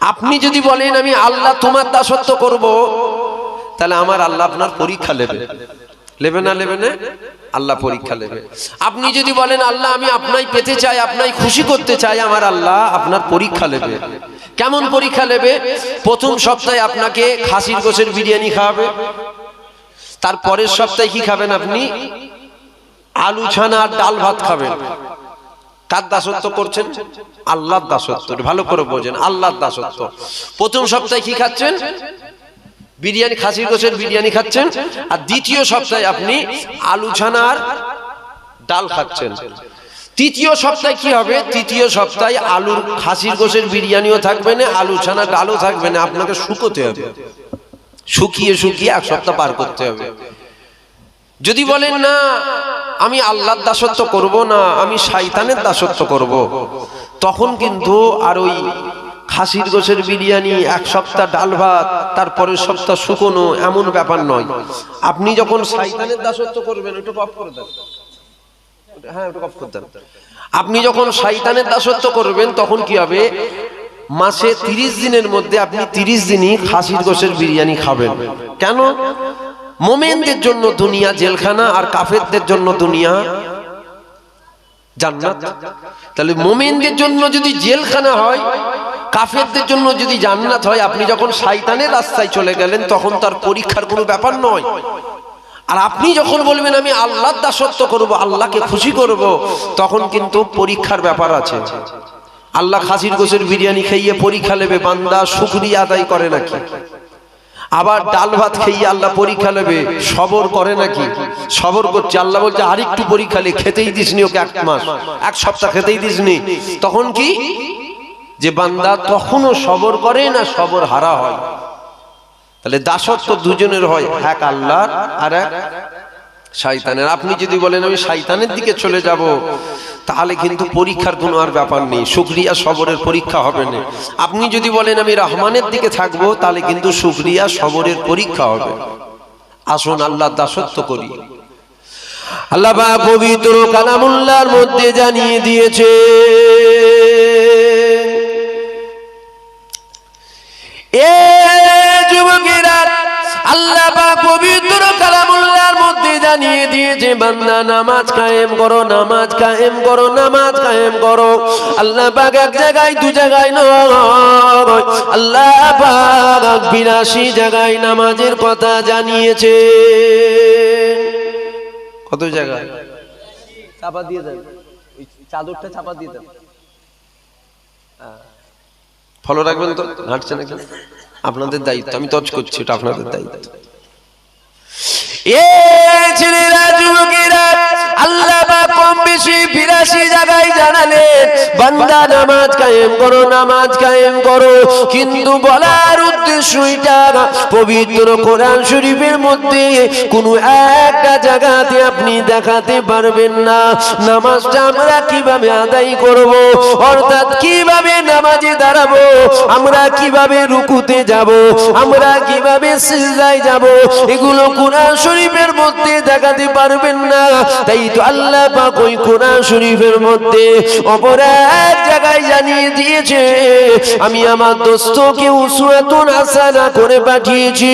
আপনি যদি বলেন আমি আল্লাহ তোমার দাসত্ব করব, তাহলে আমার আল্লাহ আপনার পরীক্ষা নেবে, নেবে না নেবে না? আল্লাহ পরীক্ষা নেবে। আপনি যদি বলেন আল্লাহ আমি আপনাই পেতে চাই, আপনাই খুশি করতে চাই, আমার আল্লাহ আপনার পরীক্ষা নেবে। কেমন পরীক্ষা নেবে? প্রথম সপ্তাহে আপনাকে খাসির গোশের বিরিয়ানি খাওয়াবে, তারপরের সপ্তাহে কি খাবেন আপনি? আলু ছানা আর ডাল ভাত খাবেন। কার দাসত্ব করছেন? আল্লাহর দাসত্ব। ভালো করে বোঝেন, আল্লাহর দাসত্ব। প্রথম সপ্তাহে কি খাচ্ছেন? বিরিয়ানি, খাসির গোশের বিরিয়ানি খাচ্ছেন। আর দ্বিতীয় সপ্তাহে আপনি আলু ছানা আর ডাল খাচ্ছেন। তৃতীয় সপ্তাহে কি হবে? তৃতীয় সপ্তাহে আলুর খাসির গোশের বিরিয়ানিও থাকবে না, আলু ছানা ডালও থাকবে না। আপনাকে শুকোতে হবে, শুকিয়ে শুকিয়ে এক সপ্তাহ পার করতে হবে। যদি বলেন না আমি আল্লাহর দাসত্ব করব না, আমি শয়তানের দাসত্ব করব, তখন কিন্তু আর ওই খাসির গোশের বিরিয়ানি, এক সপ্তাহ ডাল ভাত, তারপরের সপ্তাহ শুকনো, এমন ব্যাপার নয়। আপনি যখন শয়তানের দাসত্ব করবেন, ওটা অফ করে দেন, হ্যাঁ ওটা অফ করে দেন। আপনি যখন শয়তানের দাসত্ব করবেন, তখন কি হবে? মাসে 30 দিনের মধ্যে আপনি 30 দিনই খাসির গোশের বিরিয়ানি খাবেন। কেন? মুমিনদের জন্য দুনিয়া জেলখানা, আর কাফেরদের জন্য দুনিয়া জান্নাত। তাহলে মুমিনদের জন্য যদি জেলখানা হয়, কাফেরদের জন্য যদি জান্নাত হয়, আপনি যখন শয়তানের রাস্তায় চলে গেলেন, তখন তার পরীক্ষার কোনো ব্যাপার নয়। আর আপনি যখন বলবেন আমি আল্লাহর দাসত্ব করব, আল্লাহকে খুশি করব, তখন কিন্তু পরীক্ষার ব্যাপার আছে। আল্লাহ খাসির গোশের বিরিয়ানি খাইয়ে পরীক্ষা নেবে বান্দা শুকরিয়া আদায় করে নাকি? আবার ডাল ভাত খাইয়ে আল্লাহ পরীক্ষা নেবে সবর করে নাকি? সবর করছে। আল্লাহ বলছে আর একটু পরীক্ষা লে, খেতেই দিসনি ওকে, 1 মাস 1 সপ্তাহ খেতেই দিসনি। তখন কি যে বান্দা তখনও সবর করে না, সবর হারা হয়। তাহলে দাসত্ব দুজনের হয়, এক আল্লাহর আর এক শয়তানের। আপনি যদি বলেন আমি শয়তানের দিকে চলে যাব, তাহলে কিন্তু পরীক্ষার কোনো আর ব্যাপার নেই, শুকরিয়া সবরের পরীক্ষা হবে না। আপনি যদি বলেন আমি রহমানের দিকে থাকবো, তাহলে কিন্তু শুকরিয়া সবরের পরীক্ষা হবে। আসুন আল্লাহর দাসত্ব করি। আল্লাহ পাক পবিত্র কালামুল্লাহর মধ্যে জানিয়ে দিয়েছে, এ যুবকেরা, আল্লাহ পাক পবিত্র কালামুল্লাহর মধ্যে জানিয়ে দিয়েছে বান্দা নামাজ কায়েম করো, নামাজ কায়েম করো, নামাজ কায়েম করো। আল্লাহ পাক এক জায়গায় দু জায়গায় নয়, আল্লাহ পাক 82 জায়গায় নামাজের কথা জানিয়েছে। কত জায়গায়? চাপা দিয়ে দেন, ওই চাদরটা চাপা দিয়ে দেন, ফলো রাখবেন তো, ঘাটছে নাকি? আপনাদের দায়িত্ব, আমি তজ করছি, এটা আপনাদের দায়িত্ব। এ ছেলেরা, যুবকেরা, আল্লাহ পাক কম বেশি 82 জায়গায় জানালেন বান্দা নামাজ কায়েম করো, নামাজ কায়েম করো। কিন্তু বলার উদ্দেশ্য এটা, পবিত্র কোরআন শরীফের মধ্যে কোনো একটা জায়গাতে আপনি দেখাতে পারবেন না নামাজটা আমরা কিভাবে আদায় করব, অর্থাৎ কিভাবে নামাজে দাঁড়াবো, আমরা কিভাবে রুকুতে যাব, আমরা কিভাবে সিজদায় যাব, এগুলো কোরআন শরীফের মধ্যে দেখাতে পারবেন না। তাই তো আল্লাহ পাক ওই কোরআন শরীফের মধ্যে অপর এক জায়গায় জানিয়ে দিয়েছে, আমি আমার দোস্তকে উসওয়াতুন হাসানা করে পাঠিয়েছি,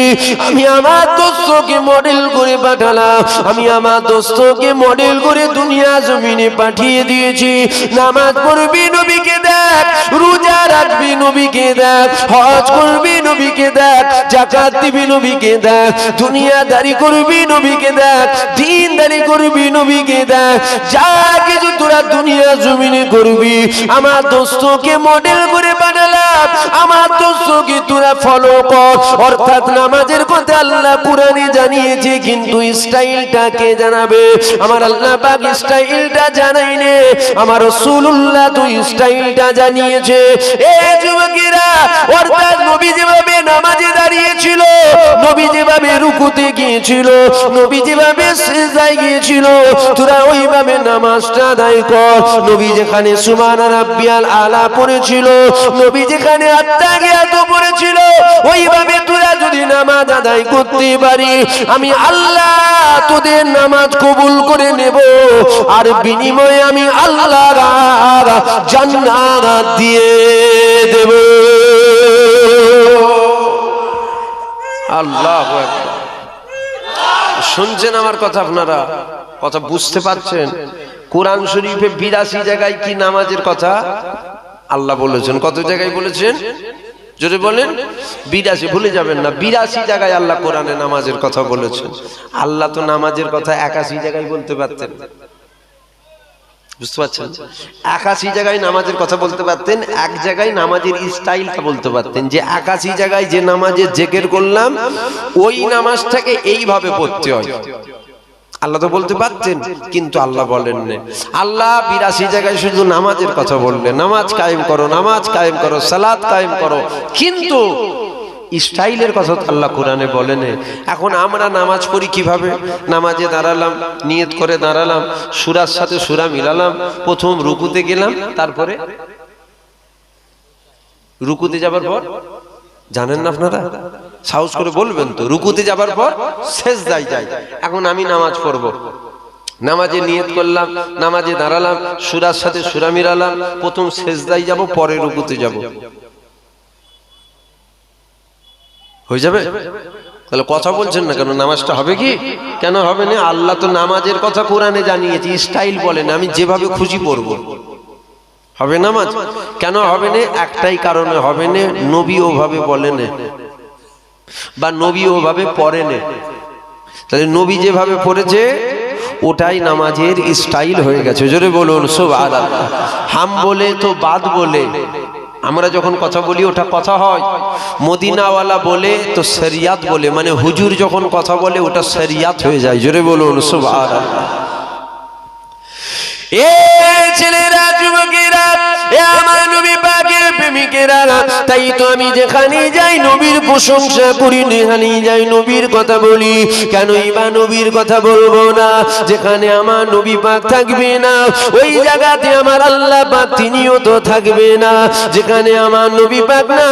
আমি আমার দোস্তকে মডেল করে পাঠালাম, আমি আমার দোস্তকে মডেল করে দুনিয়া জমিনে পাঠিয়ে দিয়েছি। নামাজ পড়বি নবীকে দেখ, রোজা রাখবি নবীকে দেখ, হজ করবি নবীকে দেখ, যাকাত দিবি নবীকে দেখ, দুনিয়াদারি করবি নবীকে দেখ, দিনদারি করবি নবীকে দেখ, যা কিছু তোরা দুনিয়া জমিনে করবি আমার দোস্তকে মডেল করে বানালাম, আমার দোস্তকে তোরা ফলো কর। অর্থাৎ নামাজের কথা আল্লাহ কোরআনে জানিয়েছে, কিন্তু স্টাইলটা কে জানাবে? আমার আল্লাহ পাক স্টাইলটা জানাইনে, আমার রাসূলুল্লাহ তো স্টাইলটা জানিয়েছে। এ যুবকেরা, অর্থাৎ নবী যেভাবে নামাজে দাঁড়িয়েছিল, নবী যেভাবে রুকুতে গিয়েছিল, নবী যেভাবে সিজদায় গিয়েছিল, তোরা ওইভাবে নামাজটা আদায় কর। নবী যেখানে সুবহানা রাব্বিয়াল আলা পড়েছিল, নবী যেখানে আত্তাহিয়াতু পড়েছিল, ওইভাবে তোরা যদি নামাজ আদায় করতে পারি, আমি আল্লাহ তোদের নামাজ কবুল করে নেব, আর বিনিময়ে আমি আল্লাহ জান্নাত দিয়ে দেব। আল্লাহু আকবার। শুনছেন আমার কথা? আপনারা কথা বুঝতে পারছেন? কোরআন শরীফে 82 জায়গায় কি নামাজের কথা আল্লাহ বলেছেন? কত জায়গায় বলেছেন? জোরে বলেন। 82, ভুলে যাবেন না। 82 জায়গায় আল্লাহ কোরআনে নামাজের কথা বলেছেন। আল্লাহ তো নামাজের কথা 81 জায়গায় বলতে পারতেন, বুঝতে পারছেন? 81 জায়গায় নামাজের কথা বলতে পারতেন, এক জায়গায় নামাজের স্টাইলটা বলতে পারতেন, যে 81 জায়গায় যে নামাজের জিকির করলাম ওই নামাজটাকে এইভাবে পড়তে হয়। আল্লাহ তো বলতে পারতেন, কিন্তু আল্লাহ বলেন না। আল্লাহ 82 জায়গায় শুধু নামাজের কথা বললেন, নামাজ কায়েম করো, নামাজ কায়েম করো, সালাত কায়েম করো, কিন্তু স্টাইলের কথা তো আল্লাহ কোরআনে বলেন। এখন আমরা নামাজ পড়ি কিভাবে? নামাজে দাঁড়ালাম, নিয়ত করে দাঁড়ালাম, সূরার সাথে সূরা মিলালাম, প্রথম রুকুতে গেলাম, তারপরে রুকুতে যাবার পর জানেন না আপনারা? সাহস করে বলবেন তো। রুকুতে যাবার পর সেজদায় যাই। এখন আমি নামাজ পড়ব, নামাজে নিয়ত করলাম, নামাজে দাঁড়ালাম, সূরার সাথে সূরা মিলালাম, প্রথম সেজদায় যাব, পরে রুকুতে যাব, হয়ে যাবে? তাহলে কথা বলছেন না কেন? নামাজটা হবে কি? কেন হবে না? আল্লাহ তো নামাজের কথা কোরআনে জানিয়েছে, স্টাইল বলেন, আমি যেভাবে খুশি পড়ব। হবে নামাজ? কেন হবে না? একটাই কারণে হবে না, নবী ওভাবে বলেন বা নবী ওভাবে পড়েন। তাহলে নবী যেভাবে পড়েছে ওটাই নামাজের স্টাইল হয়ে গেছে। জোরে বলুন সুবহানাল্লাহ। হাম বলে তো বাদ বলে, আমরা যখন কথা বলি ওটা কথা হয়। মদিনাওয়ালা বলে তো শরিয়াত বলে, মানে হুজুর যখন কথা বলে ওটা শরিয়াত হয়ে যায়। জোরে বলুন সুবহানাল্লাহ। এ ছেলেরা, যুবকেরা, এ আমার নবী পাকের প্রেমিকেরা, তাই তো আমি যেখানে যাই নবীর প্রশংসা করি, যেখানে যাই নবীর কথা বলি। কেনই বা নবীর কথা বলবো না? যেখানে আমার নবী পাক থাকবে না ওই জায়গাতে আমার আল্লাহ পাক তিনিও তো থাকবে না। যেখানে আমার নবী পাক না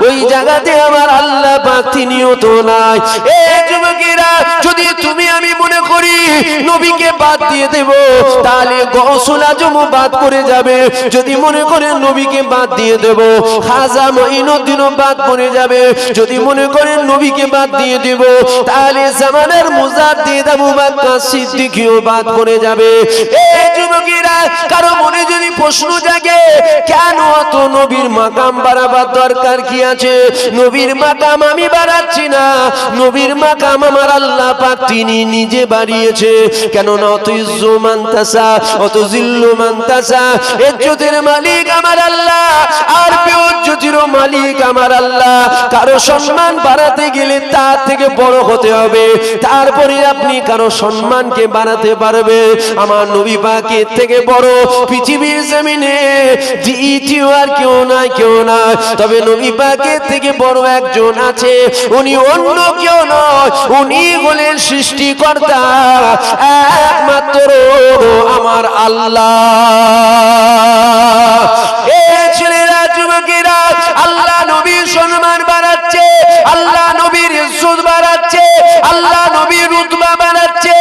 ওই জায়গাতে আমার আল্লাহ পাক তিনিও তো নাই। এ যুবকেরা, যদি তুমি আমি মনে করি নবীকে বাদ দিয়ে দেব, তাহলে গৌসুল আজম বাদ করে যাবে। যদি মনে করেন নবীকে বাদ দিয়ে দেব, খাজা মঈনুদ্দিনও বাদ করে যাবে। যদি মনে করেন নবীকে বাদ দিয়ে দেব, তাহলে জামানার মুজাদ্দিদ আবু বকর সিদ্দিকীও বাদ করে যাবে। এই যুবকেরা, কারো মনে যদি প্রশ্ন জাগে কেন অত নবীর মাকাম বাড়াবার দরকার কি আছে? নবীর মাকাম আমি বাড়াচ্ছি না, নবীর মাকাম আমার আল্লাহ পাক তিনি নিজে বাড়িয়েছে। কেননা অত ইজ্জু মান তাসা, অত জিল্লু মান তাসা, ইজ্জতের মালিক আমার আল্লাহ, আর বেইজ্জতির মালিক আমার আল্লাহ। কারো সম্মান বাড়াতে গেলে তার থেকে বড় হতে হবে, তারপরে আপনি কারো সম্মানকে বাড়াতে পারবে। আমার নবী পাকের থেকে বড় পৃথিবীর জমিনে দ্বিতীয় আর কেউ নাই, কেউ নাই। তবে নবী পাকের থেকে বড় একজন আছে, উনি অন্য কেউ নয়, উনি হলেন সৃষ্টিকর্তা একমাত্র আমার আল্লাহ। এ ছেলেরা, যুবকেরা, আল্লাহ নবীর সম্মান বাড়াচ্ছে, আল্লাহ নবীর ইজ্জত বাড়াচ্ছে, আল্লাহ নবীর রুতবা বাড়াচ্ছে।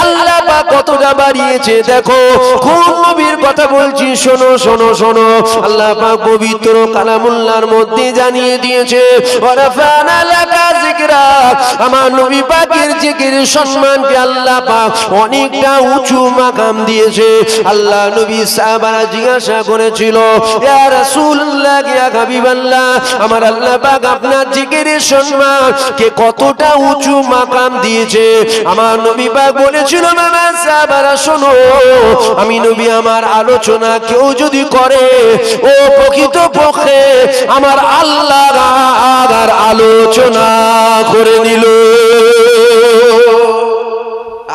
আল্লাহ পাক কতটা বাড়িয়েছে দেখো। কোন নবীর কথা বলছি? শোনো শোনো শোনো। আল্লাহ পাক পবিত্র কালামুল্লাহর মধ্যে জানিয়ে দিয়েছে, ওয়ারাফানা লাকা যিকরাক। আমার নবী পাকের জিকিরের সম্মানকে আল্লাহ পাক অনেকটা উঁচু মাকাম দিয়েছে। আল্লাহ নবী সাহাবারা জিজ্ঞাসা করেছিল, ইয়া রাসূলুল্লাহ, ইয়া হাবিবাল্লাহ, আমার আল্লাহ পাক আপনার জিকিরের সম্মান কে কতটা উঁচু মাকাম দিয়েছে? আমার নবী পাক বলেছিল, বাবা সাহাবারা শোনো, আমি নবী আমার আলোচনা কেউ যদি করে ও প্রকৃতপক্ষে আমার আল্লাহ আর আলোচনা করে নিল।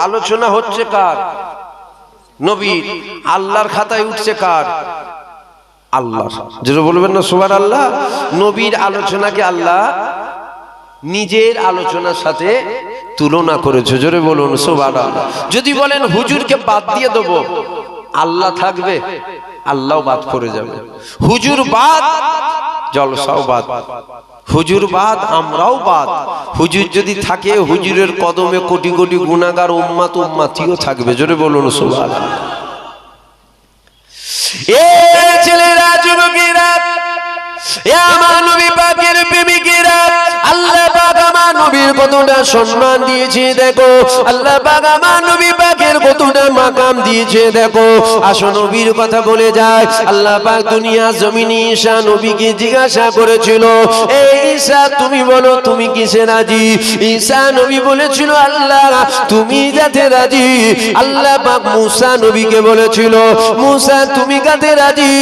আলোচনা হচ্ছে কার? নবীর। আল্লাহর খাতায় উঠছে কার? আল্লাহ। যেটা বলবেন না সুবহানাল্লাহ। নবীর আলোচনাকে আল্লাহ নিজের আলোচনার সাথে তুলনা করেছে। জোরে বলুন সুবহানাল্লাহ। যদি বলেন হুজুরকে বাদ দিয়ে দেব, আল্লাহ থাকবে, আল্লাহও বাদ করে যাবে। হুজুর বাদ, জলসাও বাদ। হুজুর বাদ, আমরাও বাদ। হুজুর যদি থাকে, হুজুরের কদমে কোটি কোটি গুনাহগার উম্মত উম্মতিও থাকবে। জোরে বলুন সুবহানাল্লাহ। এ ছেলেরা, যুবকেরা, এ আমার নবী পাকের প্রেমিকেরা, আল্লাহ পাক আমার কতটা সম্মান দিয়েছে দেখো, আল্লাহ পাক আমার নবী পাকের কতটা মাকাম দিয়েছে দেখো। আসো নবীর কথা বলে যায়। আল্লাহ পাক দুনিয়া জমিনে ঈসা নবীকে জিজ্ঞাসা করেছিল, এই ঈসা তুমি বলো তুমি কিসে রাজি? ঈসা নবী বলেছিল আল্লাহ তুমি যাতে রাজি। আল্লাহ পাক মুসা নবীকে বলেছিল মুসা তুমি কাতে রাজি?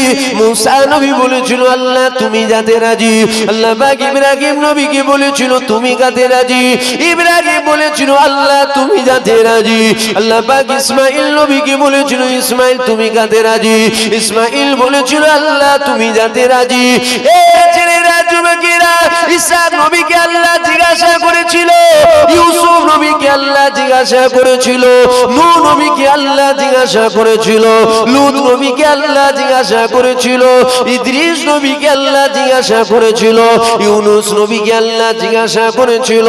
মুসা নবী বলেছিল আল্লাহ তুমি যাতে রাজি। আল্লাহ পাক ইব্রাহিম নবীকে বলেছিল তুমি কাতে রাজি? ইব্রাহিম বলেছিল আল্লাহ তুমি যাতে রাজি। আল্লাহ পাক ইসমাইল নবীকে বলেছিল ইসমাইল তুমি কাতে রাজি? ইসমাইল বলেছিল আল্লাহ তুমি যাতে রাজি। এ ছেলেরা যুবকেরা, ঈসা নবীকে আল্লাহ জিজ্ঞাসা করেছিল, ইউসুফ নবীকে আল্লাহ জিজ্ঞাসা করেছিল, নূহ নবীকে আল্লাহ জিজ্ঞাসা করেছিল, লূত নবীকে আল্লাহ জিজ্ঞাসা করেছিল, ইদ্রিস নবীকে আল্লাহ জিজ্ঞাসা করেছিল, ইউনুস নবীকে আল্লাহ জিজ্ঞাসা করেছিল।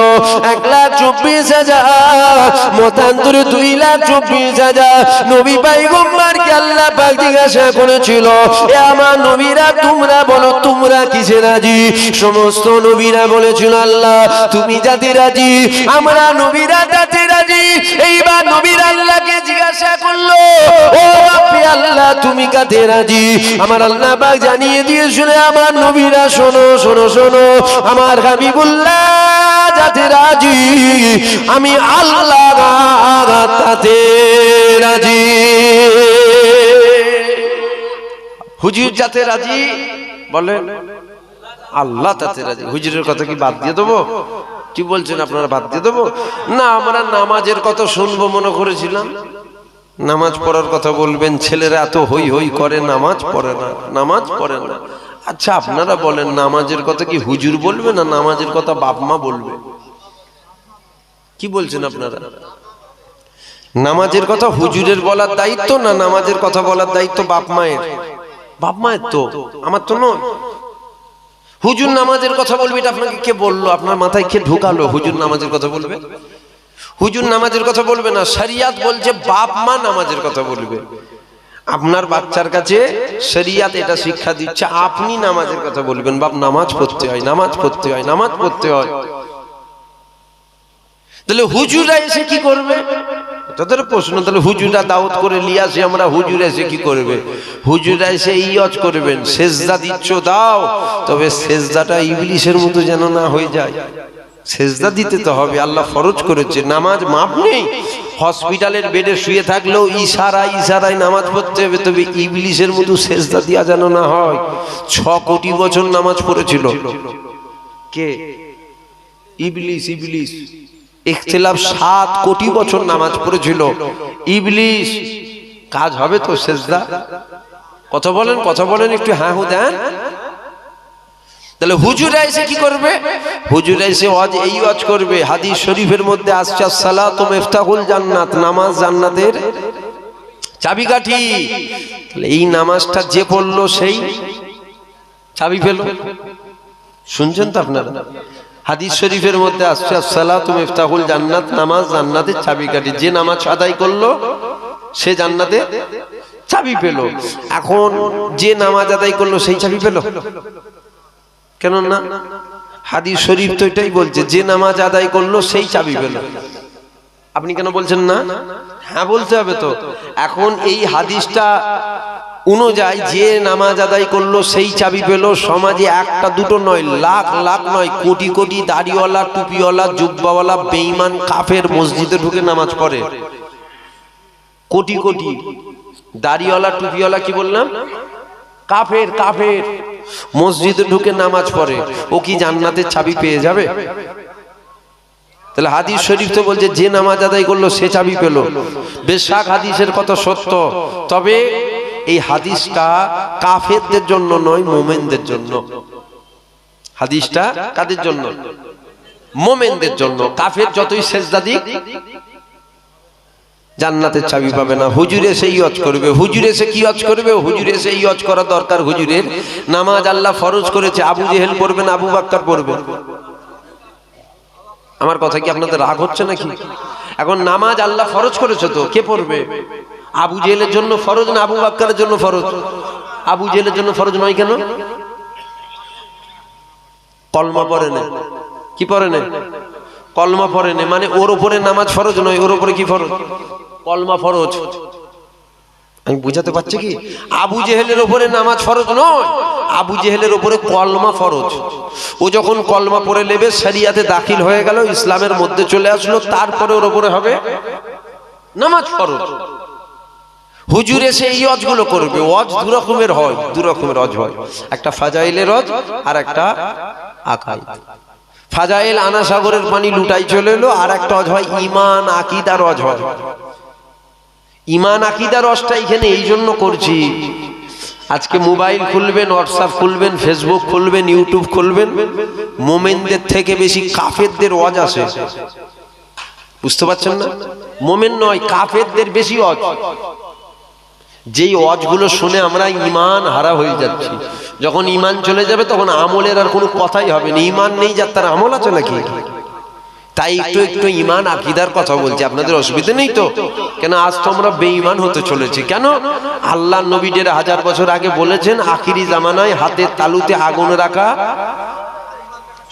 1,24,000 মতান্তরে 2,24,000 নবী পয়গম্বরকে আল্লাহ পাক জিজ্ঞাসা করেছিল, এ আমার নবীরা তোমরা বলো তোমরা কিসে রাজি? সমস্ত নবীরা বলেছিল আল্লাহ তুমি যাতে রাজি, আমরা নবীরা যাতে রাজি। এইবার নবীরা আল্লাহকে জিজ্ঞাসা করলো, ও আপনি আল্লাহ তুমি কাতে রাজি? আমার আল্লাহ পাক জানিয়ে দিয়েছিল আমার নবীরা শোনো শোনো শোনো, আমার হাবিবুল্লাহ যাতে রাজি আমি আল্লাহ তাতে রাজি। হুজুর যাতে রাজি বলেন, আল্লাহ তাতে রাজি। হুজুরের কথা কি বাদ দিয়ে দেবো? কি বলছেন আপনারা বাদ দিয়ে দেবো? না, আমরা নামাজের কথা শুনবো মনে করেছিলাম। নামাজ পড়ার কথা বলবেন, ছেলেরা এত হই হই করে নামাজ পড়ে না, নামাজ পড়ে না। আচ্ছা আপনারা বলেন নামাজের কথা কি হুজুর বলবে না নামাজের কথা বাপ মা বলবে? কি বলছেন আপনারা? নামাজের কথা হুজুরের বলার দায়িত্ব না নামাজের কথা বলার দায়িত্ব বাপ মায়ের? বাপ মায়ের তো, আমার তো নয়। হুজুর নামাজের কথা বলবে এটা আপনাকে কে বললো? আপনার মাথায় কে ঢুকালো হুজুর নামাজের কথা বলবে? হুজুর নামাজের কথা বলবে না, শরিয়াত বলছে বাপ মা নামাজের কথা বলবে। আপনার বাচ্চার কাছে শরিয়াত এটা শিক্ষা দিচ্ছে আপনি নামাজের কথা বলবেন, বাপ নামাজ পড়তে হয়, নামাজ পড়তে হয়, নামাজ পড়তে হয়। তাহলে হুজুরা এসে কি করবে? তাদের প্রশ্ন। তাহলে হুজুরা দাওয়াত করে নিয়ে আসে, আমরা হুজুর এসে কি করবে? হুজুরা এসে ইয়জ করবেন, সেজদা দিচ্ছ দাও, তবে সেজদাটা ইবলিসের মতো যেন না হয়ে যায়। সেজদা দিতে তো হবে, আল্লাহ ফরজ করেছে, নামাজ মাপ নেই। হসপিটালের বেডে শুয়ে থাকলেও ইশারায় ইশারায় নামাজ পড়তে হবে, তবে ইবলিসের মতো সেজদা দেওয়া যেন না হয়। 6 কোটি বছর নামাজ পড়েছিল কে? ইবলিস। ইবলিস ইখতিলাফ 7 কোটি বছর নামাজ পড়েছিল ইবলিস। কাজ হবে তো সেজদা? কথা বলেন, কথা বলেন, একটু হ্যাঁ হু দেন। তাহলে হুজুরা এসে কি করবে? হুজুরা এসে এই ওয়াজ করবে। হাদিস শরীফের মধ্যে আসছে সালাতু মিফতাহুল জান্নাত, নামাজ জান্নাতের চাবিকাঠি। তাহলে এই নামাজটা যে পড়লো সেই চাবি পেল। শুনছেন তো আপনারা? হাদিস শরীফের মধ্যে আসছে সালাতু মিফতাহুল জান্নাত, নামাজ জান্নাতের চাবিকাঠি। যে নামাজ আদায় করলো সে জান্নাতে চাবি পেল। এখন যে নামাজ আদায় করলো সেই চাবি পেল কেন না? হাদিস শরীফ তো এটাই বলছে, যে নামাজ আদায় করলো সেই চাবি পেল। আপনি কেন বলছেন না? হ্যাঁ বলতে হবে তো। এখন এই হাদিসটা অনুযায়ী যে নামাজ আদায় করলো সেই চাবি পেল। সমাজে একটা দুটো নয়, লাখ লাখ নয়, কোটি কোটি দাড়িওয়ালা, টুপিওয়ালা, জুব্বাওয়ালা, বেঈমান কাফের মসজিদে ঢুকে নামাজ পড়ে। কোটি কোটি দাড়িওয়ালা, টুপিওয়ালা, কি বললাম? কাফের। কাফের মসজিদে ঢুকে নামাজ পড়ে, ও কি জান্নাতের চাবি পেয়ে যাবে? তাহলে হাদিস শরীফ তো বলছে যে নামাজ আদায় করলো সে চাবি পেল। বেশাক হাদিসের কথা সত্য, তবে এই হাদিসটা কাফেরদের জন্য নয়, মুমিনদের জন্য। হাদিসটা কাদের জন্য? মুমিনদের জন্য। কাফের যতই সেজদা দিক জান্নাতের চাবি পাবে না। হুজুর এসে ইয়জ করবে। হুজুর এসে কি ইয়জ করবে? হুজুর এসে ইয়জ করা দরকার। হুজুরের নামাজ আল্লাহ ফরজ করেছে, আবু জেহেল পড়বে না আবু বাক্কার পড়বে? আমার কথা কি আপনাদের রাগ হচ্ছে নাকি? এখন নামাজ আল্লাহ ফরজ করেছে তো কে পড়বে? আবু জেহেলের জন্য ফরজ না আবু বাক্কারের জন্য ফরজ? আবু জেহেলের জন্য ফরজ নয় কেন? কলমা পড়ে না। কি পড়ে না? কলমা পড়ে না, মানে ওর উপরে নামাজ ফরজ নয়, ওর উপরে কি ফরজ? কলমা ফরজ। আমি বুঝাতে পারছি কি? আবু জেহেলের উপরে নামাজ ফরজ নয়, আবু জেহেলের উপরে কলমা ফরজ। ও যখন কলমা পড়ে নেবে, শরিয়াতে দাখিল হয়ে গেল, ইসলামের মধ্যে চলে আসলো, তারপরে ওর উপরে হবে নামাজ ফরজ। হুজুর এসে এই ওয়াজগুলো করবে। ওয়াজ দু রকমের হয়, দু রকমের ওয়াজ হয়, একটা ফাজাইলের ওয়াজ আর একটা আকাইদ। ফাজাইল আনা সাগরের পানি লুটাই চলে এলো, আর একটা ওয়াজ হয় ঈমান আকীদার ওয়াজ হয়। ঈমান আকীদার ওয়াজটা এখানে এই জন্য করছি, আজকে মোবাইল খুলবেন, হোয়াটসঅ্যাপ খুলবেন, ফেসবুক খুলবেন, ইউটিউব খুলবেন, মুমিনদের থেকে বেশি কাফেরদের ওয়াজ আসে। বুঝতে পারছেন না? মুমিন নয়, কাফেরদের বেশি ওয়াজ। যেই ওয়াজগুলো শুনে আমরা ঈমান হারা হয়ে যাচ্ছি। যখন ঈমান চলে যাবে তখন আমলের আর কোনো কথাই হবে না। ঈমান নেই যার, তার আমল আছে নাকি? তাই একটু একটু ঈমান আকীদার কথা বলছি, আপনাদের অসুবিধা নেই তো? কেন আজ তো আমরা বেঈমান হতে চলেছি। কেন? আল্লাহ নবী ১৫০০ বছর আগে বলেছেন, আখিরি জামানায় হাতের তালুতে আগুন রাখা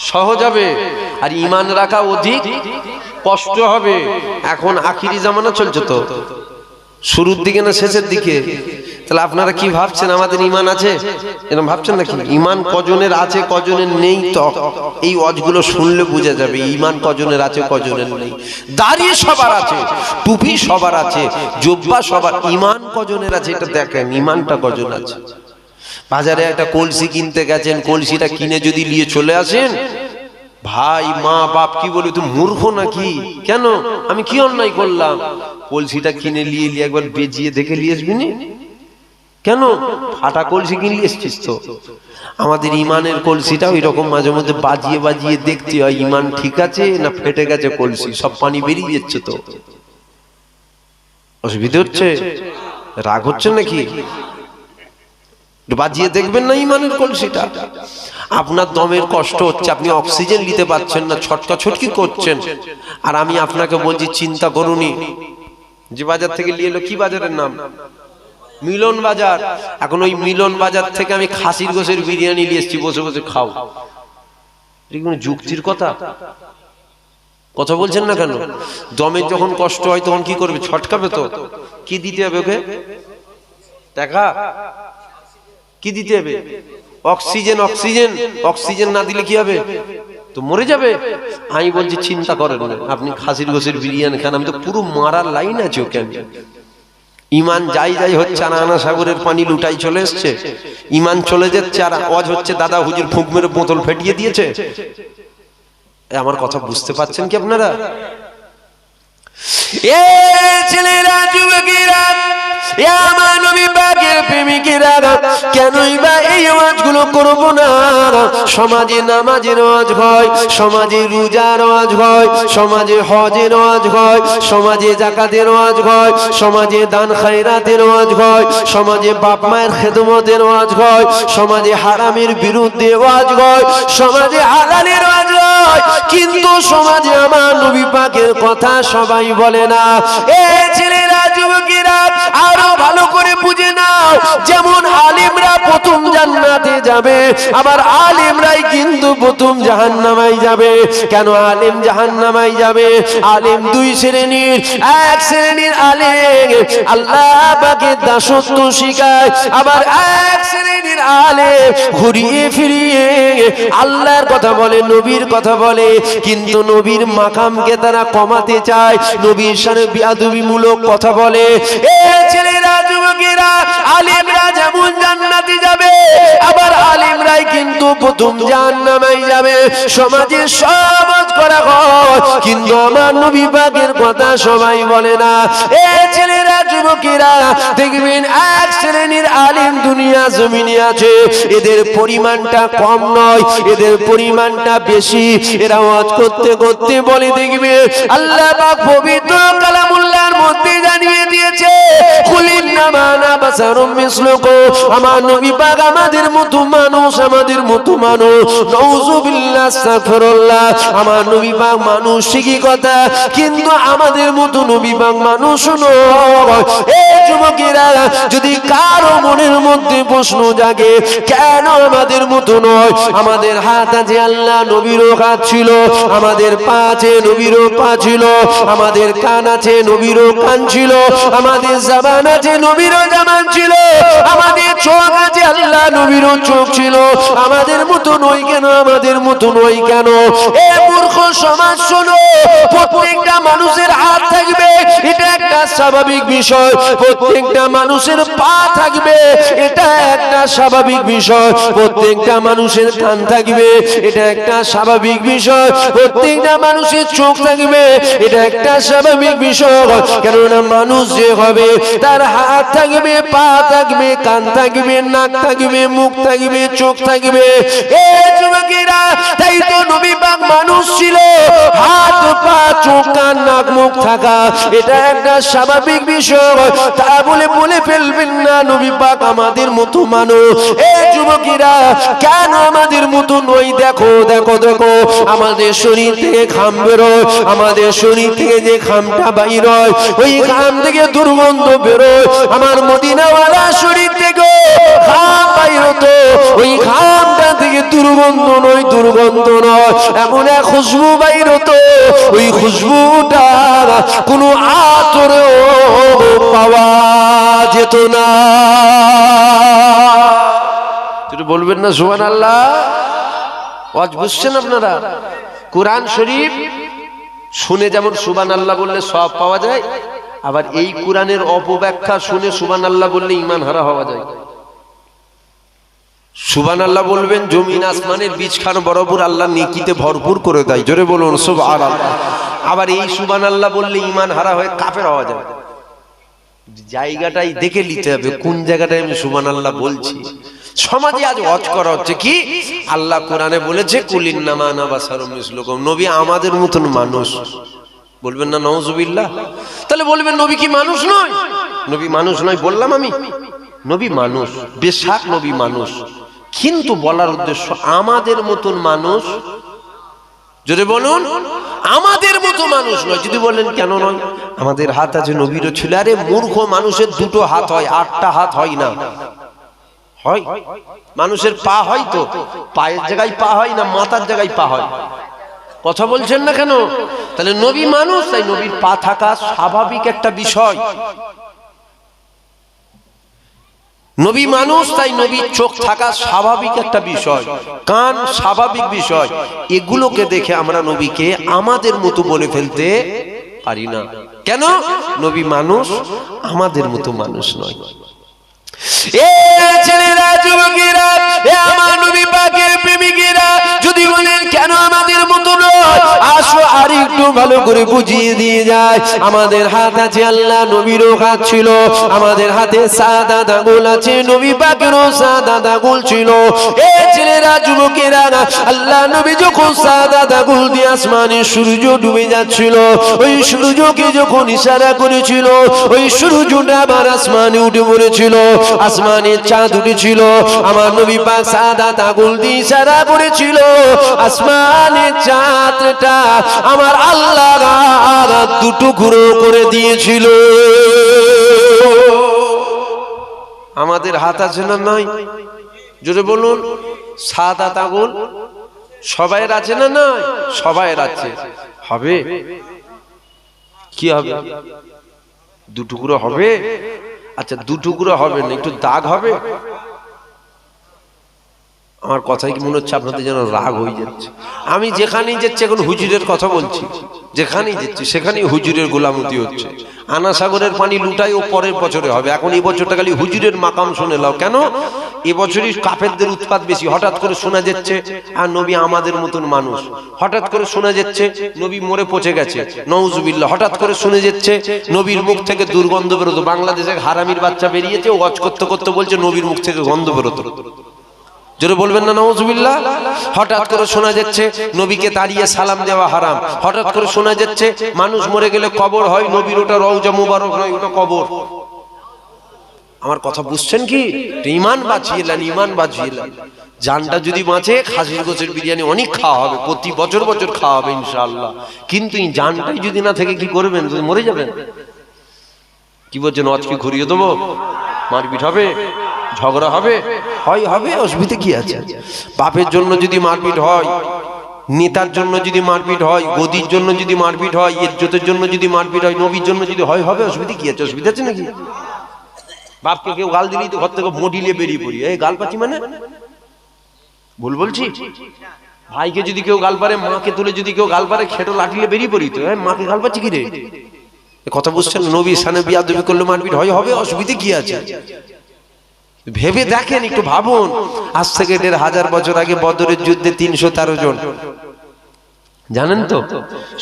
সহজ হবে আর ঈমান রাখা অধিক কষ্ট হবে। এখন আখিরি জামানা চলছে তো, শুরুর দিকে না শেষের দিকে? তাহলে আপনারা কি ভাবছেন আমাদের ঈমান আছে? এরকম ভাবছেন নাকি? ঈমান কজনের আছে কজনের নেই তো এই ওয়াজগুলো শুনলে বোঝা যাবে ঈমান কজনের আছে কজনের নেই। দাড়ি সবার আছে, টুপি সবার আছে, জুব্বা সবার, ঈমান কজনের আছে এটা দেখেন, ঈমানটা কজন আছে। বাজারে একটা কলসি কিনতে গেছেন, কলসিটা কিনে যদি নিয়ে চলে আসেন, ভাই মা বাপ কি বলে, তুই মূর্খ নাকি? কেন? আমি কি অন্যায় করলাম? কলসিটা কিনে নিয়ে একবার বেজিয়ে দেখে নিয়ে আসবি নি? কেন? ফাটা কলসি কিনলে এসছিস তো। আমাদের ঈমানের কলসিটা ওই রকম মাঝে মধ্যে বাজিয়ে বাজিয়ে দেখতে হয়, ঈমান ঠিক আছে না ফেটে গেছে কলসি, সব পানি বেরিয়ে যাচ্ছে তো। অসুবিধা হচ্ছে? রাগ হচ্ছে নাকি? বাজিয়ে দেখবেন না ঈমানের কলসিটা। আপনার দমের কষ্ট হচ্ছে, আপনি অক্সিজেন নিতে পারছেন না, ছটকা ছটকি করছেন, আর আমি আপনাকে বলছি চিন্তা করুনি। যে বাজার থেকে নিয়ে এলো, কি বাজারের নাম? মিলন বাজার। এখন ওই মিলন বাজার থেকে আমি খাসির গোশের বিরিয়ানি নিয়ে এসেছি, বসে বসে খাও। এটা কোনো যুক্তির কথা? কথা বলছেন না কেন? দমের যখন কষ্ট হয় তখন কি করবে? ছটকাবে তো। কি দিতে হবে ওকে? দেখা কি দিতে হবে? অক্সিজেন। অক্সিজেন, অক্সিজেন না দিলে কি হবে? তো মরে যাবে। আমি বলছি চিন্তা করেন না, আপনি খাসির গোশের বিরিয়ানি খান, আমি তো পুরো মারার লাইন আছে ওকে। ঈমান যাই যাই হচ্ছে, আনা সাগরের পানি লুটাই চলে এসছে, ঈমান চলে যাচ্ছে, আর আওয়াজ হচ্ছে দাদা হুজুর ফুঁক মেরে বোতল ফেটিয়ে দিয়েছে। আমার কথা বুঝতে পারছেন কি আপনারা? এ ছেলেরা, যুবকেরা, আমার নবী পাকের প্রেমিকেরা, কেনই বা এই ওয়াজগুলো করব না? সমাজে নামাজের ওয়াজ হয়, সমাজে রোজার ওয়াজ হয়, সমাজে হজের ওয়াজ হয়, সমাজে যাকাতের ওয়াজ হয়, সমাজে দান খায়রাতের ওয়াজ হয়, সমাজে বাপ মায়ের খেদমতের ওয়াজ হয়, সমাজে হারামের বিরুদ্ধে ওয়াজ হয়, সমাজে হালালের ওয়াজ হয়, কিন্তু সমাজে আমার নবী পাকের কথা সবাই বলে না। এ ছেলেরা, যুবকেরা, আরো ভালো করে বুঝে নাও, যেমন আলিমরা প্রথম জান্নাতে যাবে, আবার আলিমরাই কিন্তু প্রথম জাহান্নামে যাবে। কেন আলিম জাহান্নামে যাবে? আলিম দুই শ্রেণীর। এক শ্রেণীর আলিম আল্লাহ পাকের দাসত্ব শিখায়, আবার এক শ্রেণীর আলিম ঘুরিয়ে ফিরিয়ে আল্লাহর কথা বলে, নবীর কথা বলে, কিন্তু নবীর মাকামকে তারা কমাতে চায়, নবীর সাথে বিয়াদবিমূলক কথা বলে। এ ছেলেরা, যুবকেরা, আলিমরা যেমন জান্নাতে যাবে, আবার আলিমরাই কিন্তু প্রথম জাহান্নামে যাবে। সমাজে সমাজ করা হয়, কিন্তু আমার নবী পাকের কথা সবাই বলে না। এ ছেলেরা, যুবকেরা, দেখবেন এক শ্রেণীর আলিম দুনিয়া জমিনে আছে, এদের পরিমাণটা কম নয়, এদের পরিমাণটা বেশি। এরা ওয়াজ করতে করতে বলে, দেখবে আল্লাহ পাক পবিত্র কালামুল্লাহর মধ্যে জানিয়ে দিয়েছে, আমার নবী পাক আমাদের মতো মানুষ, আমাদের মতো মানুষ। নাউযুবিল্লাহ, আস্তাগফিরুল্লাহ। আমার নবী পাক মানুষ ঠিকই কথা, কিন্তু আমাদের মতো নবী পাক মানুষ নয়। এই যুবকেরা, যদি কারো মনের মধ্যে প্রশ্ন জাগে কেন আমাদের মতো নয়, আমাদের হাত আছে আল্লাহ নবীরও হাত ছিল, আমাদের পা আছে নবীরও পা ছিল, আমাদের কান আছে নবীরও কান ছিল, আমাদের জবান আছে নবীরও জবান ছিল, আমাদের চোখ আছে আল্লাহ নবীরও চোখ ছিল, আমাদের মতো নয় কেন, আমাদের মতো নয় কেন? এ মূর্খ সমাজ শোনো, প্রত্যেকটা মানুষের হাত থাকবে, এটা একটা স্বাভাবিক বিষয়, প্রত্যেকটা মানুষের পা থাকবে, এটা একটা স্বাভাবিক বিষয়, প্রত্যেকটা মানুষের কান থাকবে, এটা একটা স্বাভাবিক বিষয়, প্রত্যেকটা মানুষের চোখ থাকবে, এটা একটা স্বাভাবিক বিষয়। কেননা মানুষ যে হবে তার হাত থাকবে, পা থাকবে, কান থাকবে, নাক থাকবে, মুখ থাকবে, চোখ থাকবে। এ যুবকেরা, তাই তো নবী পাক মানুষ ছিল, হাত পা চোখ কান নাক মুখ থাকা এটা একটা স্বাভাবিক বিষয়। তা বলে ফেলবেন না নবী পাক আমাদের মতো মানুষ। এ যুবকেরা, কেন আমাদের মতো নই? দেখো দেখো দেখো, আমাদের শরীর থেকে ঘাম বেরোয়, আমাদের শরীর থেকে যে ঘামটা বাইর হয়, ওই ঘাম থেকে দুর্গন্ধ বেরোয়। আমার মদিনাওয়ালা শরীর থেকে ঘাম বাইর হতো, ওই ঘামটা থেকে দুর্গন্ধ নয়, দুর্গন্ধ নয়, এমন এক খুশবু বাইর হতো, ওই খুশবুটা কোনো আতরেও পাওয়া যেত না। বলবেন না সুবহানাল্লাহ? ওয়াজ বুঝছেন আপনারা? কোরআন শরীফ শুনে যেমন সুবহানাল্লাহ বললে সওয়াব পাওয়া যায়, আবার এই কোরআনের অপব্যাখ্যা শুনে সুবহানাল্লাহ বললে ঈমান হারা হওয়া যায়। সুবহানাল্লাহ বলবেন, জমিন আসমানের বীজখান বরাবর আল্লাহ নেকিতে ভরপুর করে দেয়। জোরে বলুন সুবহানাল্লাহ। আবার এই সুবহানাল্লাহ বললে ঈমান হারা হয়ে কাফের হওয়া যায়। জায়গাটাই দেখে নিতে হবে কোন জায়গাটায় আমি সুবহানাল্লাহ বলছি। সমাজে আজ ওয়াজ করা হচ্ছে কি, আল্লাহ কোরআনে বলেছে কুলিন্নামা আনা বাশারুম মিসলুকুম, নবী আমাদের মতন মানুষ। বলবেন না নাউজুবিল্লাহ? তাহলে বলবেন নবী কি মানুষ নয়? নবী মানুষ নয় বললাম আমি? নবী মানুষ, বেশাক নবী মানুষ, কিন্তু বলার উদ্দেশ্য আমাদের মতন মানুষ। যদি বলুন আমাদের মতো মানুষ নয়। যদি বলেন কেন নয়, আমাদের হাত আছে নবীরও ছিল। আরে মূর্খ মানুষের দুটো হাত হয়, 8টা হাত হয় না। হয় মানুষের পা হয়, তো পায়ের জায়গায় পা হয় না, মাথার জায়গায় পা হয়। কথা বলছেন না কেন? তাহলে নবী মানুষ, তাই নবীর পা থাকা স্বাভাবিক একটা বিষয়। নবী মানুষ, তাই নবীর চোখ থাকা স্বাভাবিক একটা বিষয়, কান স্বাভাবিক বিষয়। এগুলোকে দেখে আমরা নবীকে আমাদের মতো বলে ফেলতে পারি না। কেন? নবী মানুষ, আমাদের মতো মানুষ নয়। এ ছেলেরা, যুবকেরা, এ আমার নবী পাকের প্রেমিকেরা, যদি বলেন কেন আমাদের মতো নয়, আসো আর একটু ভালো করে বুঝিয়ে দিয়ে যায়। আমাদের হাত আছে আল্লাহ নবীরও হাত ছিল, আমাদের হাতে সাদা আঙ্গুল আছে, নবী পাকেরও সাদা আঙ্গুল ছিল। এ ছেলেরা, যুবকেরা, আল্লাহ নবী যখন সাদা আঙ্গুল দিয়ে আসমানে সূর্য ডুবে যাচ্ছিল, ওই সূর্যকে যখন ইশারা করেছিল, ওই সূর্যটা আবার আসমানে উঠে পড়েছিল, আসমানে চাঁদ উঠেছিল। আমার নবী পাক সাদা আঙ্গুল দিয়ে ইশারা করেছিল, আসমানে চাঁদটা আমার আল্লাহ দুটুকরো করে দিয়েছিল। আমাদের হাত আছে না নাই? জোরে বলুন। সাদা আঙ্গুল সবাইয়ের আছে না নাই? সবাইয়ের আছে। হবে কি হবে? দুটুকরো হবে? আচ্ছা, দুটুকরো হবে না, একটু দাগ হবে। আমার কথাই কি মনে হচ্ছে আপনাদের যেন রাগ হয়ে যাচ্ছে? আমি যেখানেই যাচ্ছি এখন হুজুরের কথা বলছি, যেখানেই যাচ্ছি সেখানেই হুজুরের গোলামতি হচ্ছে। আনা সাগরের পানি লুটাই ও পরের বছরে হবে, এখন এই বছরটা খালি হুজুরের মাকাম শুনে লাও। কেন? এবছরই কাফেরদের উৎপাত বেশি। হঠাৎ করে শোনা যাচ্ছে আর নবী আমাদের মতন মানুষ, হঠাৎ করে শোনা যাচ্ছে নবী মরে পচে গেছে, নাউজুবিল্লাহ। হঠাৎ করে শুনে যাচ্ছে নবীর মুখ থেকে দুর্গন্ধ বেরোতো। বাংলাদেশে হারামির বাচ্চা বেরিয়েছে, ওয়াজ করতে করতে বলছে নবীর মুখ থেকে গন্ধ বেরোতো। জোরে বলবেন না নাউজুবিল্লাহ? হঠাৎ করে শোনা যাচ্ছে নবীকে দাঁড়িয়ে সালাম দেওয়া হারাম। হঠাৎ করে শোনা যাচ্ছে মানুষ মরে গেলে কবর হয়, নবীর ওটা রওজা মুবারক নয়, ওটা কবর। আমার কথা বুঝছেন কি? ঈমান বাঁচিয়েলেন, ঈমান বাঁচিয়েলেন। জানটা যদি বাঁচে, খাসির গোশের বিরিয়ানি অনেক খাওয়া হবে, প্রতি বছর বছর খাওয়া হবে ইনশাআল্লাহ। কিন্তু এই জানটাই যদি না থেকে কি করবেন? মরে যাবেন। কি বলছেন, ওয়াজ কি ঘুরিয়ে দেবো? মারপিট হবে, ঝগড়া হবে? হবে, অসুবিধা কি আছে? বাপের জন্য যদি মারপিট হয়, নেতার জন্য যদি মারপিট হয়, গদির জন্য যদি মারপিট হয়, ইজ্জতের জন্য যদি মারপিট হয়, নবীর জন্য যদি হয়, হবে, অসুবিধা কি আছে? অসুবিধা আছে নাকি? বাপকে কেউ গাল দিলেই তো ঘর থেকে মোটিলে বেরিয়ে পড়ি, এই গাল পাচ্ছি মানে ভুল বলছি? ভাইকে যদি কেউ গাল পারে, মাকে তুলে যদি কেউ গাল পারে, খেটো লাঠিলে বেরিয়ে পড়ি তো, মাকে গাল পাচ্ছি কি রে? কথা বুঝছেন? নবী সানে বিয়াদবি করলে মারপিট হয়, হবে, অসুবিধা কি আছে? ভেবে দেখেন, একটু ভাবুন। আজ থেকে ১৫০০ বছর আগে বদরের যুদ্ধে ৩১৩ জন, জানেন তো,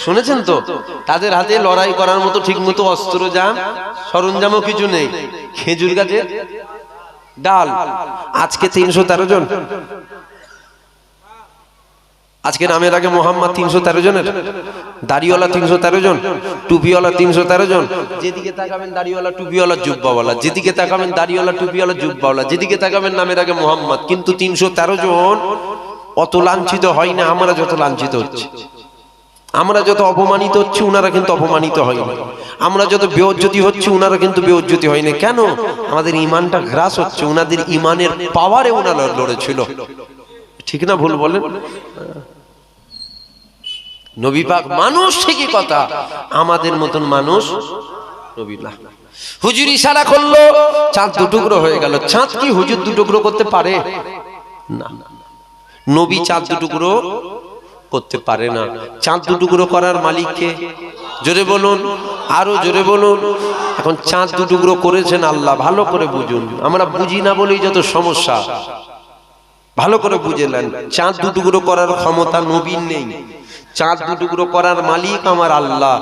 শুনেছেন তো? তাদের হাতে লড়াই করার মতো ঠিক মতো অস্ত্র জান সরঞ্জামও কিছু নেই, খেজুর গাছের ডাল। আজকে ৩১৩ জন। আজকে নামের আগে মোহাম্মদ ৩১৩ জনের, দাড়িওয়ালা ৩১৩ জন, টুপিওয়ালা ৩১৩ জন। যেদিকে তাকাবেন দাড়িওয়ালা, টুপিওয়ালা, জুব্বাওয়ালা, যেদিকে তাকাবেন দাড়িওয়ালা, টুপিওয়ালা, জুব্বাওয়ালা, যেদিকে তাকাবেন নামের আগে মোহাম্মদ। কিন্তু ৩১৩ জন অত লাঞ্ছিত হয় না আমরা যত লাঞ্ছিত হচ্ছে। আমরা যত অপমানিত হচ্ছি, উনারা কিন্তু অপমানিত হয় না। আমরা যত বেইজ্জতি হচ্ছে, উনারা কিন্তু বেইজ্জতি হয় না। কেন? আমাদের ইমানটা গ্রাস হচ্ছে। উনাদের ইমানের পাওয়ারে উনারা লড়েছিল। ঠিক না ভুল বলেন? নবী পাক মানুষ ঠিকই কথা, আমাদের মতন মানুষ নবী না। হুজুর ইশারা করলো, চাঁদ দুটুকরো হয়ে গেল। চাঁদ কি হুজুর দুটুকরো করতে পারে? না। নবী চাঁদ দুটুকরো করতে পারে না। চাঁদ দুটুকরো করার মালিক কে? জোরে বলুন, আরো জোরে বলুন। এখন চাঁদ দুটুকরো করেছেন আল্লাহ, ভালো করে বুঝুন। আমরা বুঝি না বলেই যত সমস্যা। ভালো করে বুঝেলেন, চাঁদ দুটুকরো করার ক্ষমতা নবীর নেই। চাঁদ দুটুকরো করার মালিক আমার আল্লাহ।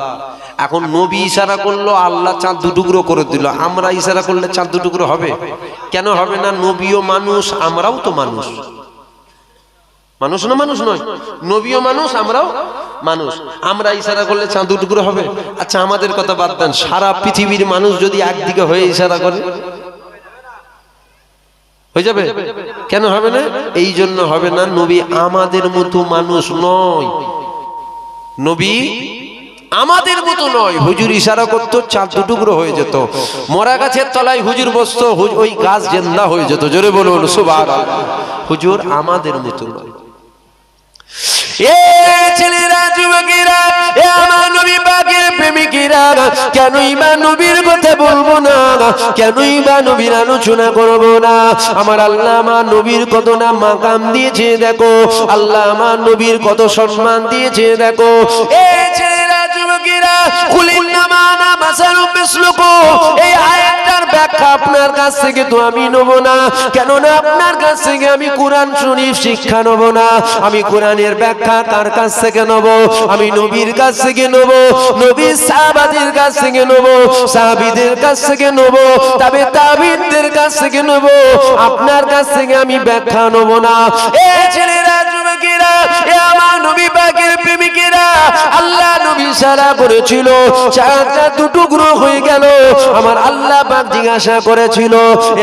এখন নবী ইশারা করলো, আল্লাহ চাঁদ দুটুকরো করে দিল। আমরা ইশারা করলে চাঁদ দুটুকরো হবে? কেন হবে না? নবীও মানুষ, আমরাও তো মানুষ। মানুষ না মানুষ নয়? নবীও মানুষ, আমরাও মানুষ। আমরা ইশারা করলে চাঁদ দুটুকরো হবে? আচ্ছা আমাদের কথা বাদ দেন, সারা পৃথিবীর মানুষ যদি একদিকে হয়ে ইশারা করে, হয়ে যাবে? কেন হবে না? এই জন্য হবে না, নবী আমাদের মতো মানুষ নয়। নবী আমাদের মতো নয়। হুজুর ইশারা করতো, চাঁদ দুটুকরো হয়ে যেত। মরা গাছের তলায় হুজুর বসতো, ওই গাছ জিন্দা হয়ে যেত। জোরে বলুন সুবহানাল্লাহ। হুজুর আমাদের মতো নয়। এ ছেলেরা, যুবকেরা, এ আমার নবী পাকের প্রেমিকেরা, কেনই বা নবীর কথা বলবো না? কেনই বা নবীর আলোচনা করবো না? আমার আল্লাহ আমার নবীর কত না মাকাম দিয়েছে দেখো। আল্লাহ আমার নবীর কত সম্মান দিয়েছে দেখো। এ ছেলেরা, যুবকেরা, কুলিন নামানা মাসালুম বিসলুকু, এই আয়াতটার ব্যাখ্যা আপনার কাছ থেকে তো আমি নেব না। কেননা আপনার কাছ থেকে আমি কোরআন শরীফ শিক্ষা নেব না। আমি কোরআনের ব্যাখ্যা কার কাছ থেকে নেব? আমি নবীর কাছ থেকে নেব, নবীর সাহাবাদের কাছ থেকে নেব, সাহাবীদের কাছ থেকে নেব, তবে তাবিঈনদের কাছ থেকে নেব। আপনার কাছ থেকে আমি ব্যাখ্যা নেব না। এ ছেলেরা, যুবকেরা, এ আমার নবী পাকের প্রেমিকেরা, আল্লাহ নবী ইশারা করেছিল, চাঁদটা দুটুকরো হয়ে গেল। আমার আল্লাহ পাক জিজ্ঞাসা করেছিল,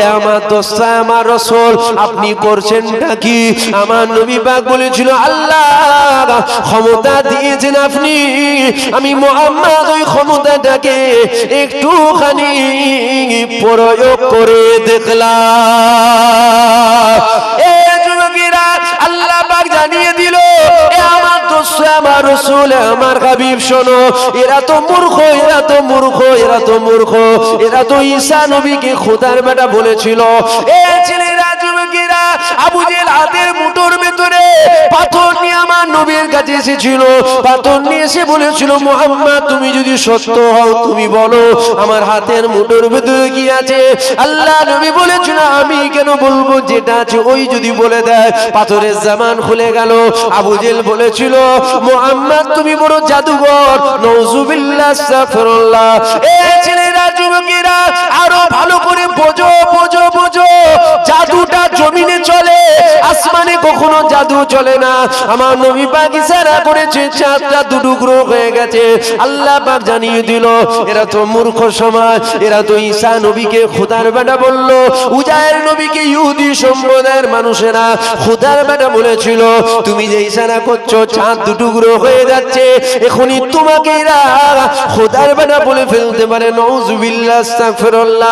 এ আমার দোস্ত, আমার রাসূল, আপনি করছেনটা কি? আমার নবী পাক বলেছিল, আল্লাহ ক্ষমতা দিয়েছেন আপনি, আমি মুহাম্মদ ওই ক্ষমতাটাকে একটুখানি প্রয়োগ করে দেখলাম। এ যুবকেরা, আল্লাহ পাক জানিয়ে দিল, এ আমার দোস্ত, আমার রাসূল, আমার হাবিব, শোনো, এরা তো মূর্খ, এরা তো মূর্খ, এরা তো মূর্খ, এরা তো ঈসা নবীকে খোদার বেটা বলেছিল। এ ছেলেরা, যুবকেরা, আবু জেহেল হাতের মুঠোর ভেতরে পাথর নিয়ে আমার নবীর কাছে এসেছিল। পাথর নিয়ে এসে বলেছিল, মুহাম্মদ তুমি যদি সত্য হও তুমি বলো, আমার হাতের মুঠোর ভেতরে কি আছে? আল্লাহ নবী বলেছিল, আমি কেন বলবো, যেটা আছে ওই যদি বলে দেয়। পাথরের জামান খুলে গেল। আবু জেহেল বলেছিল, মুহাম্মদ তুমি বড় জাদুকর, নাউজুবিল্লাহ, আস্তাগফিরুল্লাহ। এ ছেলেরা, যুবকেরা, আরো ভালো করে বোঝো, বোঝো, বোঝো। জাদুটা জমিনে চলে, আসমানে কখনো জাদু চলে না। আমার নবী পাক ইশারা করেছে, চাঁদটা দুটুকরো হয়ে গেছে। আল্লাহ পাক জানিয়ে দিল, এরা তো মূর্খ সমাজ, এরা তো ঈসা নবীকে খোদার বেটা বলল। উজায়ের নবীকে ইহুদি সম্প্রদায়ের মানুষেরা খোদার বেটা বলেছিল। তুমি যে ইশারা করছো চাঁদ দুটুকরো হয়ে যাচ্ছে, এখনই তোমাকে এরা খোদার বেটা বলে ফেলতে পারে। নাউজুবিল্লাহ, আস্তাগফিরুল্লাহ।